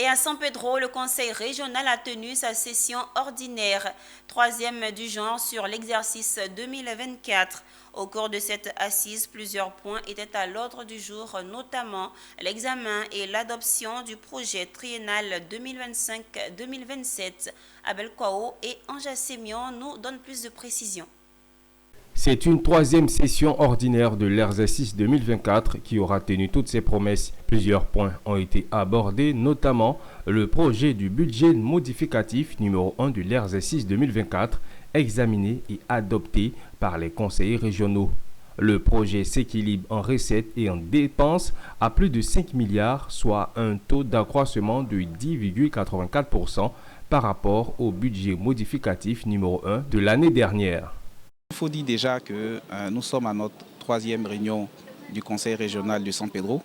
Et à San Pedro, le conseil régional a tenu sa session ordinaire, troisième du genre sur l'exercice 2024. Au cours de cette assise, plusieurs points étaient à l'ordre du jour, notamment l'examen et l'adoption du projet triennal 2025-2027. Abel Kwao et Anja Sémion nous donnent plus de précisions. C'est une troisième session ordinaire de l'exercice 2024 qui aura tenu toutes ses promesses. Plusieurs points ont été abordés, notamment le projet du budget modificatif numéro 1 de l'exercice 2024, examiné et adopté par les conseillers régionaux. Le projet s'équilibre en recettes et en dépenses à plus de 5 milliards, soit un taux d'accroissement de 10,84% par rapport au budget modificatif numéro 1 de l'année dernière. Il faut dire déjà que nous sommes à notre troisième réunion du Conseil régional de San Pedro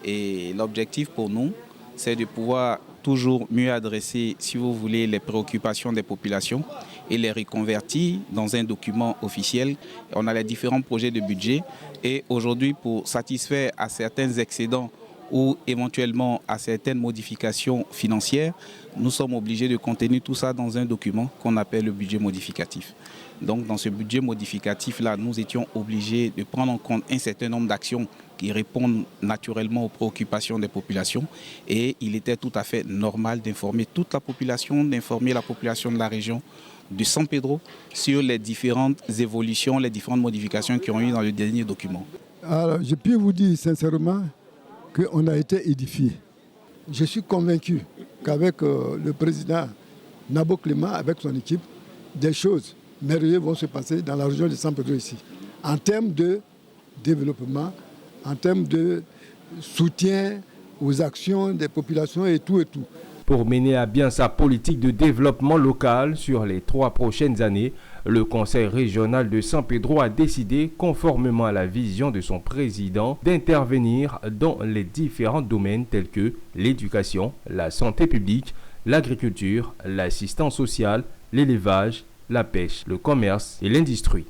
et l'objectif pour nous, c'est de pouvoir toujours mieux adresser, si vous voulez, les préoccupations des populations et les reconvertir dans un document officiel. On a les différents projets de budget et aujourd'hui, pour satisfaire à certains excédents ou éventuellement à certaines modifications financières, nous sommes obligés de contenir tout ça dans un document qu'on appelle le budget modificatif. Donc dans ce budget modificatif-là, nous étions obligés de prendre en compte un certain nombre d'actions qui répondent naturellement aux préoccupations des populations et il était tout à fait normal d'informer toute la population, d'informer la population de la région de San Pedro sur les différentes évolutions, les différentes modifications qui ont eu dans le dernier document. Alors, je peux vous dire sincèrement qu'on a été édifié. Je suis convaincu qu'avec le président Nabo Clément, avec son équipe, des choses merveilleuses vont se passer dans la région de San Pedro ici. En termes de développement, en termes de soutien aux actions des populations et tout et tout. Pour mener à bien sa politique de développement local sur les 3 prochaines années, le Conseil régional de San Pedro a décidé, conformément à la vision de son président, d'intervenir dans les différents domaines tels que l'éducation, la santé publique, l'agriculture, l'assistance sociale, l'élevage, la pêche, le commerce et l'industrie.